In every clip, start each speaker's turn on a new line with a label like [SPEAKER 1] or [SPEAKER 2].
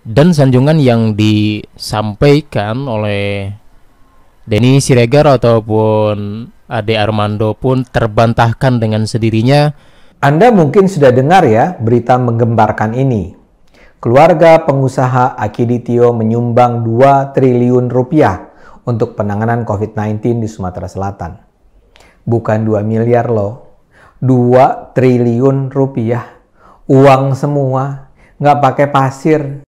[SPEAKER 1] Dan sanjungan yang disampaikan oleh Denny Siregar ataupun Ade Armando pun terbantahkan dengan sendirinya.
[SPEAKER 2] Anda mungkin sudah dengar ya berita menggembarkan ini. Keluarga pengusaha Akiditio menyumbang 2 triliun rupiah untuk penanganan COVID-19 di Sumatera Selatan. Bukan 2 miliar loh, 2 triliun rupiah. Uang semua, nggak pakai pasir.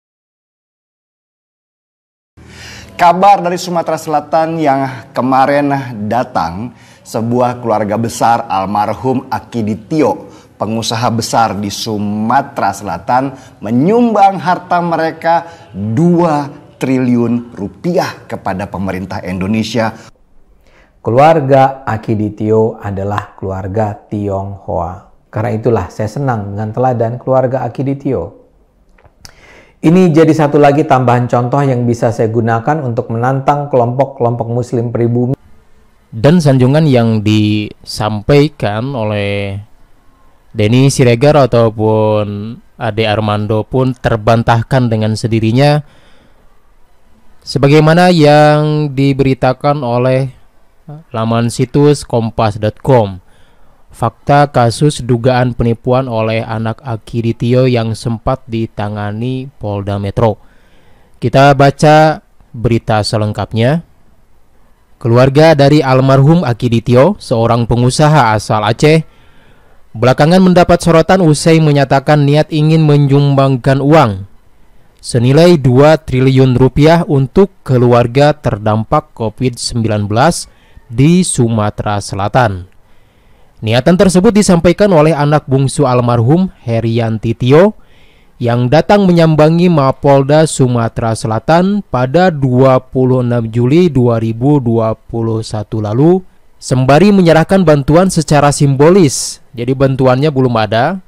[SPEAKER 3] Kabar dari Sumatera Selatan yang kemarin datang, sebuah keluarga besar almarhum Akiditio, pengusaha besar di Sumatera Selatan, menyumbang harta mereka 2 triliun rupiah kepada pemerintah Indonesia.
[SPEAKER 2] Keluarga Akiditio adalah keluarga Tionghoa. Karena itulah saya senang dengan teladan keluarga Akiditio. Ini jadi satu lagi tambahan contoh yang bisa saya gunakan untuk menantang kelompok-kelompok muslim pribumi.
[SPEAKER 1] Dan sanjungan yang disampaikan oleh Denny Siregar ataupun Ade Armando pun terbantahkan dengan sendirinya, sebagaimana yang diberitakan oleh laman situs kompas.com. Fakta kasus dugaan penipuan oleh anak Akiditio yang sempat ditangani Polda Metro. Kita baca berita selengkapnya. Keluarga dari almarhum Akiditio, seorang pengusaha asal Aceh, belakangan mendapat sorotan usai menyatakan niat ingin menyumbangkan uang senilai 2 triliun rupiah untuk keluarga terdampak COVID-19 di Sumatera Selatan. Niatan tersebut disampaikan oleh anak bungsu almarhum Herianti Tio yang datang menyambangi Mapolda Sumatera Selatan pada 26 Juli 2021 lalu sembari menyerahkan bantuan secara simbolis. Jadi bantuannya belum ada,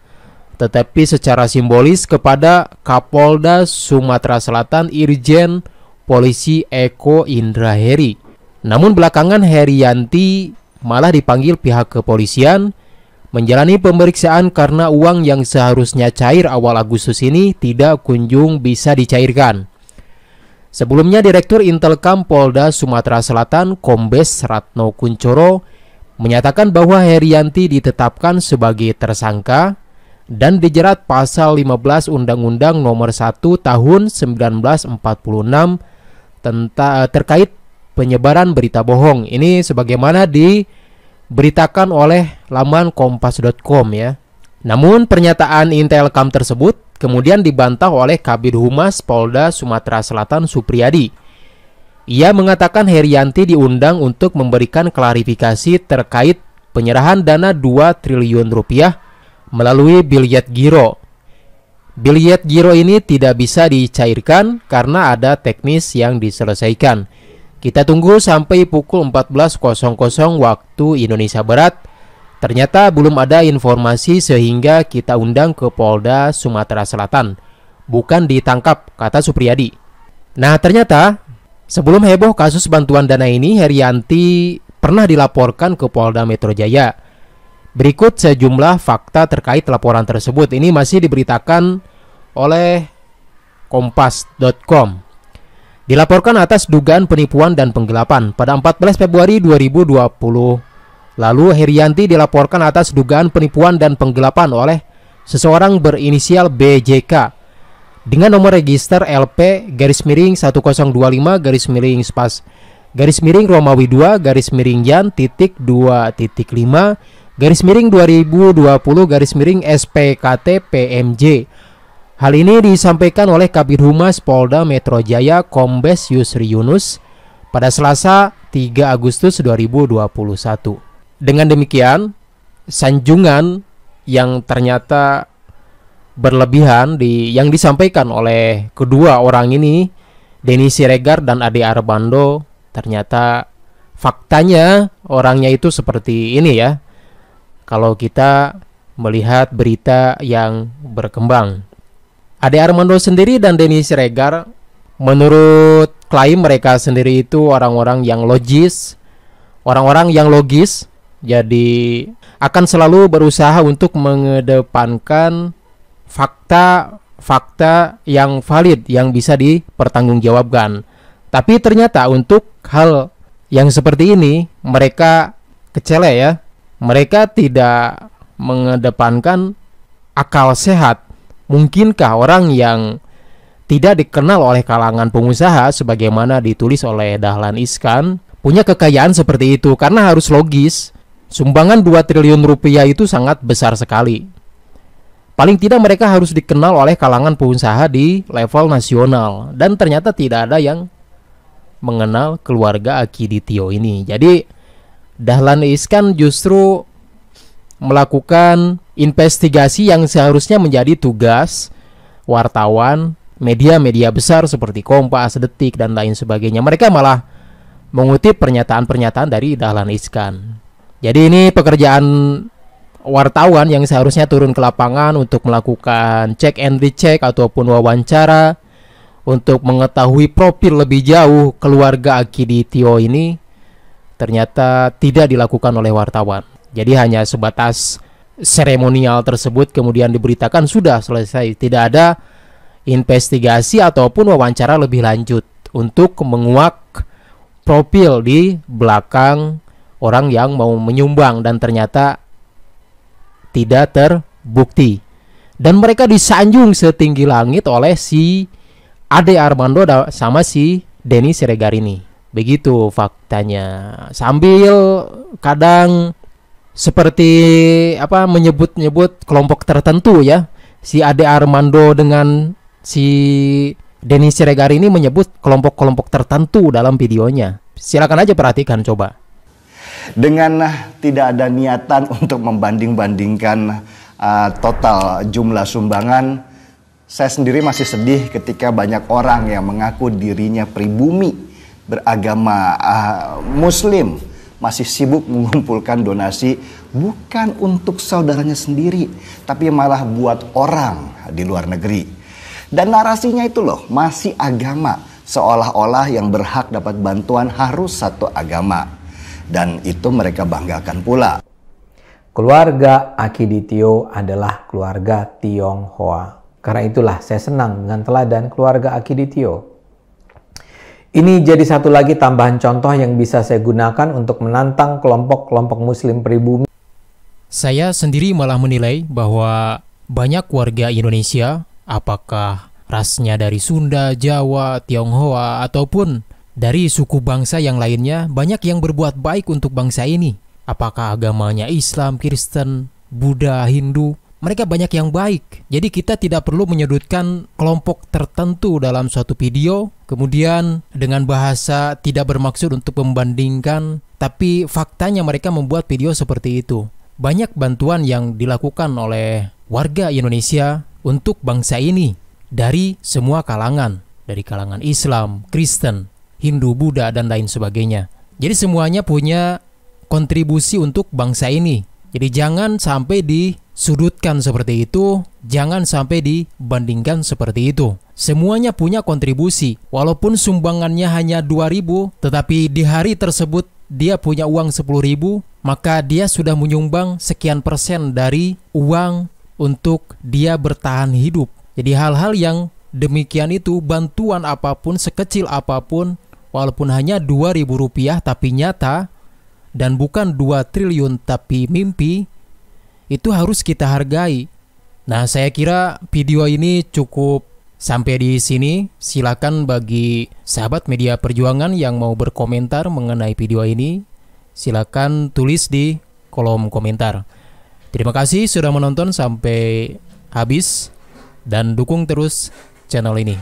[SPEAKER 1] tetapi secara simbolis kepada Kapolda Sumatera Selatan Irjen Polisi Eko Indra Heri. Namun belakangan Herianti malah dipanggil pihak kepolisian menjalani pemeriksaan karena uang yang seharusnya cair awal Agustus ini tidak kunjung bisa dicairkan. Sebelumnya Direktur Intelkam Polda Sumatera Selatan Kombes Ratno Kuncoro menyatakan bahwa Herianti ditetapkan sebagai tersangka dan dijerat pasal 15 Undang-Undang Nomor 1 Tahun 1946 terkait penyebaran berita bohong. Ini sebagaimana diberitakan oleh laman kompas.com ya. Namun pernyataan Intelkam tersebut kemudian dibantah oleh Kabid Humas Polda Sumatera Selatan Supriyadi. Ia mengatakan Herianti diundang untuk memberikan klarifikasi terkait penyerahan dana 2 triliun rupiah melalui bilyet giro. Bilyet giro ini tidak bisa dicairkan karena ada teknis yang diselesaikan. Kita tunggu sampai pukul 14.00 waktu Indonesia Barat. Ternyata belum ada informasi sehingga kita undang ke Polda Sumatera Selatan. Bukan ditangkap, kata Supriyadi. Nah ternyata sebelum heboh kasus bantuan dana ini, Herianti pernah dilaporkan ke Polda Metro Jaya. Berikut sejumlah fakta terkait laporan tersebut. Ini masih diberitakan oleh kompas.com. Dilaporkan atas dugaan penipuan dan penggelapan pada 14 Februari 2020. Lalu Herianti dilaporkan atas dugaan penipuan dan penggelapan oleh seseorang berinisial BJK dengan nomor register LP_1025_Spas_ Romawi 2 Yan titik 2.5 2020 SPKT PMJ. Hal ini disampaikan oleh Kabid Humas Polda Metro Jaya Kombes Yusri Yunus pada Selasa 3 Agustus 2021. Dengan demikian, sanjungan yang ternyata berlebihan yang disampaikan oleh kedua orang ini, Denny Siregar dan Ade Armando, ternyata faktanya orangnya itu seperti ini ya. Kalau kita melihat berita yang berkembang, Ade Armando sendiri dan Denny Siregar menurut klaim mereka sendiri itu orang-orang yang logis, jadi akan selalu berusaha untuk mengedepankan fakta yang valid yang bisa dipertanggungjawabkan. Tapi ternyata untuk hal yang seperti ini mereka kecele ya. Mereka tidak mengedepankan akal sehat. Mungkinkah orang yang tidak dikenal oleh kalangan pengusaha sebagaimana ditulis oleh Dahlan Iskan punya kekayaan seperti itu? Karena harus logis. Sumbangan 2 triliun rupiah itu sangat besar sekali. Paling tidak mereka harus dikenal oleh kalangan pengusaha di level nasional. Dan ternyata tidak ada yang mengenal keluarga Akiditio ini. Jadi Dahlan Iskan justru melakukan investigasi yang seharusnya menjadi tugas wartawan, media-media besar seperti Kompas, Detik, dan lain sebagainya. Mereka malah mengutip pernyataan-pernyataan dari Dahlan Iskan. Jadi ini pekerjaan wartawan yang seharusnya turun ke lapangan untuk melakukan cek and recheck ataupun wawancara untuk mengetahui profil lebih jauh keluarga Akiditio ini, ternyata tidak dilakukan oleh wartawan. Jadi hanya sebatas seremonial tersebut kemudian diberitakan sudah selesai. Tidak ada investigasi ataupun wawancara lebih lanjut untuk menguak profil di belakang orang yang mau menyumbang, dan ternyata tidak terbukti. Dan mereka disanjung setinggi langit oleh si Ade Armando sama si Denny Siregar ini. Begitu faktanya. Sambil kadang seperti menyebut-nyebut kelompok tertentu ya. Si Ade Armando dengan si Denny Siregar ini menyebut kelompok-kelompok tertentu dalam videonya. Silakan aja perhatikan coba.
[SPEAKER 3] Dengan tidak ada niatan untuk membanding-bandingkan total jumlah sumbangan, saya sendiri masih sedih ketika banyak orang yang mengaku dirinya pribumi beragama Muslim masih sibuk mengumpulkan donasi bukan untuk saudaranya sendiri, tapi malah buat orang di luar negeri. Dan narasinya itu loh, masih agama, seolah-olah yang berhak dapat bantuan harus satu agama. Dan itu mereka banggakan pula.
[SPEAKER 2] Keluarga Akiditio adalah keluarga Tionghoa. Karena itulah saya senang dengan teladan keluarga Akiditio. Ini jadi satu lagi tambahan contoh yang bisa saya gunakan untuk menantang kelompok-kelompok Muslim pribumi.
[SPEAKER 1] Saya sendiri malah menilai bahwa banyak warga Indonesia, apakah rasnya dari Sunda, Jawa, Tionghoa, ataupun dari suku bangsa yang lainnya, banyak yang berbuat baik untuk bangsa ini. Apakah agamanya Islam, Kristen, Buddha, Hindu, mereka banyak yang baik. Jadi kita tidak perlu menyudutkan kelompok tertentu dalam suatu video, kemudian dengan bahasa tidak bermaksud untuk membandingkan, tapi faktanya mereka membuat video seperti itu. Banyak bantuan yang dilakukan oleh warga Indonesia untuk bangsa ini dari semua kalangan, dari kalangan Islam, Kristen, Hindu, Buddha, dan lain sebagainya. Jadi semuanya punya kontribusi untuk bangsa ini. Jadi jangan sampai disudutkan seperti itu, jangan sampai dibandingkan seperti itu. Semuanya punya kontribusi. Walaupun sumbangannya hanya 2.000, tetapi di hari tersebut dia punya uang 10.000, maka dia sudah menyumbang sekian persen dari uang untuk dia bertahan hidup. Jadi hal-hal yang demikian itu, bantuan apapun, sekecil apapun, walaupun hanya 2.000 rupiah tapi nyata, dan bukan 2 triliun tapi mimpi, itu harus kita hargai. Nah, saya kira video ini cukup sampai di sini. Silakan bagi sahabat media perjuangan yang mau berkomentar mengenai video ini, silakan tulis di kolom komentar. Terima kasih sudah menonton sampai habis, dan dukung terus channel ini.